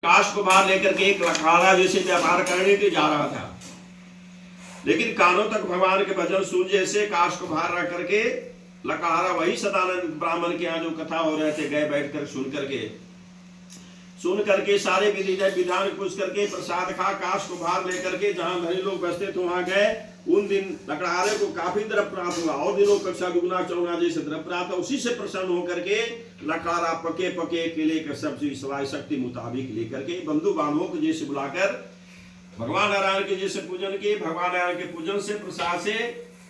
काश को बाहर लेकर के एक लखाड़ा जैसे व्यापार करने के जा रहा था, लेकिन कानों तक भगवान के भजन सुन जैसे काश को बाहर रख करके लखाड़ा वही सदानंद ब्राह्मण के यहाँ जो कथा हो रहे थे गए बैठ कर सुन करके सारे विधि विधान पूछ करके प्रसाद खा काश को बाहर लेकर के जहां धनी लोग बसते थे वहां गए। उन दिन लकड़हारे को काफी द्रव्य प्राप्त हुआ और दिनों कक्षा दुगुना चौगुना जैसे द्रव्य प्राप्त, उसी से प्रसन्न होकर के लकड़हारा पके पके केले का सब्जी सवाई शक्ति मुताबिक लेकर के बंधु बांधवों को जैसे बुलाकर भगवान नारायण के जैसे पूजन किए। भगवान नारायण के पूजन से प्रसाद से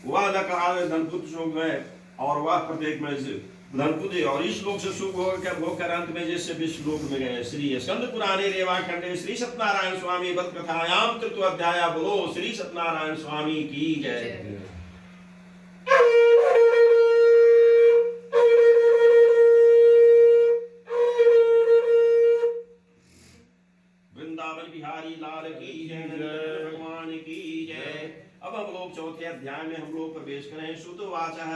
वह लकड़हारे धनपुत्र हो गए और वह प्रत्येक में धनपुत्र और इस लोक से शुभ भोग कर अंत में जैसे विश्व लोक में गए। श्री स्कंद पुराणे रेवा खंडे श्री सत्यनारायण स्वामी बद कथायाम तृतीय अध्याय। बोलो श्री सत्यनारायण स्वामी की जय। वृंदावन बिहारी लाल की जय, भगवान की जय। अब हम लोग चौथे अध्याय में हम लोग प्रवेश करें। श्रुतवाचः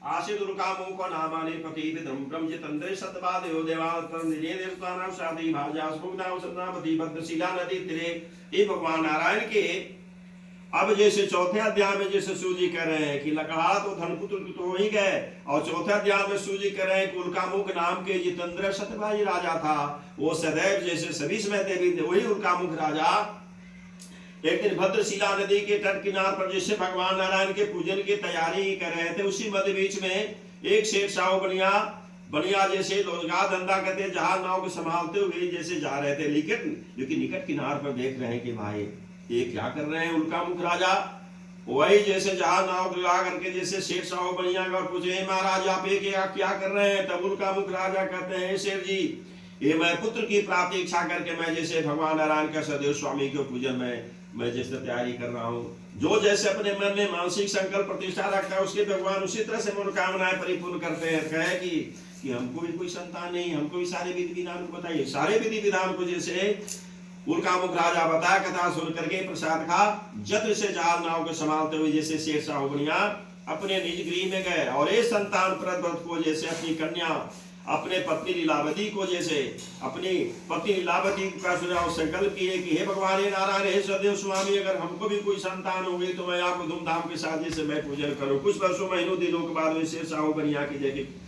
आशि दुर्कामो को नामानि पति विद्रम ब्रह्मजितंद्रे सतपादयो देवात्म निजे देवतानां साधि भाजा स्मुग्धां सन्नापति भद्रशिला नदी तीरे। ये भगवान नारायण के अब जैसे चौथे अध्याय में जैसे सूजी कह रहे हैं कि लकड़हारा तो धनपुत्र तो हो ही गए, और चौथे अध्याय में सूजी कह रहे हैं कि उल्कामुख नाम के जितेंद्र सत्यभाजी राजा था, वो सदैव जैसे सभी समय देवी वही उल्कामुख राजा एक दिन भद्रशिला नदी के तट किनार पर जैसे भगवान नारायण के पूजन की तैयारी कर रहे थे, उसी मध्य बीच में एक शेख साहब बढ़िया जैसे रोजगार धंधा करते जहाज नाव को संभालते हुए जैसे जा रहे थे, लेकिन निकट किनार पर देख रहे हैं कि भाई ये क्या कर रहे हैं उल्कामुख राजा। वही जैसे जहाज नाव लगा करके जैसे शेख साहब बढ़िया और पूछे महाराज आप ये क्या कर रहे हैं, तब उल्कामुख राजा कहते हैं शेर जी ये मैं पुत्र की प्राप्ति इच्छा करके मैं जैसे भगवान नारायण का सदैव स्वामी के पूजन में मैं जैसे तैयारी कर रहा हूँ। जो जैसे अपने मन में मानसिक संकल्प प्रतिष्ठा रखता है उसके भगवान उसी तरह से मनोकामनाएं परिपूर्ण करते हैं। कहे कि हमको भी कोई संतान नहीं, हमको भी सारे विधि विधान को बताइए। सारे विधि विधान को जैसे उल्कामुख राजा बताया, कथा सुन करके प्रसाद खा जत्र से जहाज नाव को संभालते हुए जैसे शेर साहब बढ़िया अपने निज गृह में गए, और ये संतान प्रद को जैसे अपनी कन्या अपने पत्नी लीलावती को जैसे अपनी पत्नी लीलावती का सुझाव संकल्प किए कि हे भगवान हे नारायण हे सदैव स्वामी, अगर हमको भी कोई संतान हो गई तो मैं आपको धूमधाम के साथ जैसे मैं पूजन करूं। कुछ वर्षों महीनों दिनों के बाद वैसे साहू बनिया की जगह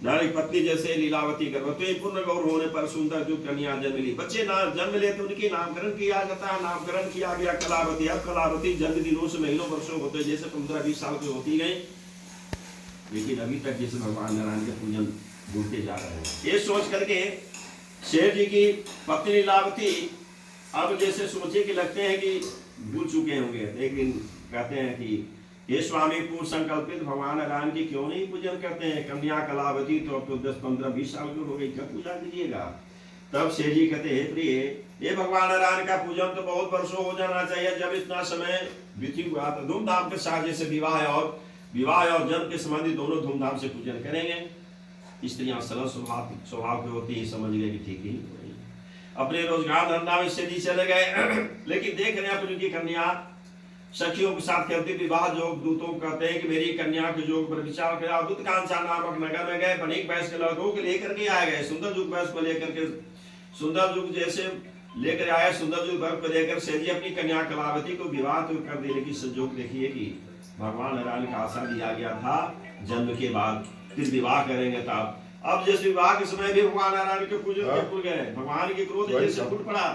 नारी पत्नी जैसे लीलावती गर्भवती पूर्ण गौर होने पर सुंदर जो कन्या जन्म ली। बच्चे जन्म ले तो उनकी नामकरण किया जाता है, नामकरण किया गया कलावती। अब कलावती जन्म दिनों से महीनों वर्षों होते जैसे 15-20 साल की होती गई, लेकिन अभी तक जैसे भगवान नारायण के पूजन भूलते जा रहे हैं। ये सोच करके शेर जी की पत्नी लीलावती अब जैसे सोचे कि लगते हैं कि भूल चुके होंगे। एक दिन कहते हैं कि ये स्वामी पूर्व संकल्पित भगवान नारायण की क्यों नहीं पूजन करते हैं, कन्या कलावती तो अब तो 10-15-20 साल की हो गई, क्या पूजा कीजिएगा। तब शेर जी कहते हैं प्रिय ये भगवान नारायण का पूजन तो बहुत वर्षों हो जाना चाहिए, जब इतना समय बीती हुआ तो धूमधाम के साथ जैसे विवाह और जन्म के संबंधी दोनों धूमधाम से पूजन करेंगे। स्त्रियां सरल स्वभाव की होती है, समझ गए कि ठीक ही अपने रोजगार धंधा में से चले गए। लेकिन देख रहे हैं अपनी उनकी कन्या सखियों के साथ करते विवाह जोग दूतों कहते हैं कि मेरी कन्या के जोग पर विचार किया। दूत कांचा नामक नगर में गए, बनीक वैश्य के लड़कों को लेकर के आ गए। सुंदर युग वैश्य को लेकर के सुंदर युग जैसे लेकर आए, सुंदर युग वर्ग को लेकर से जी अपनी कन्या कलावती को विवाह तो कर दिए। लेकिन संजोग देखिए कि भगवान नारायण का आशा दिया गया था जन्म के बाद फिर विवाह करेंगे तब। अब जिस विवाह के समय भी भगवान नारायण के पूजन के भूल गए, भगवान के क्रोध जैसे फूट पड़ा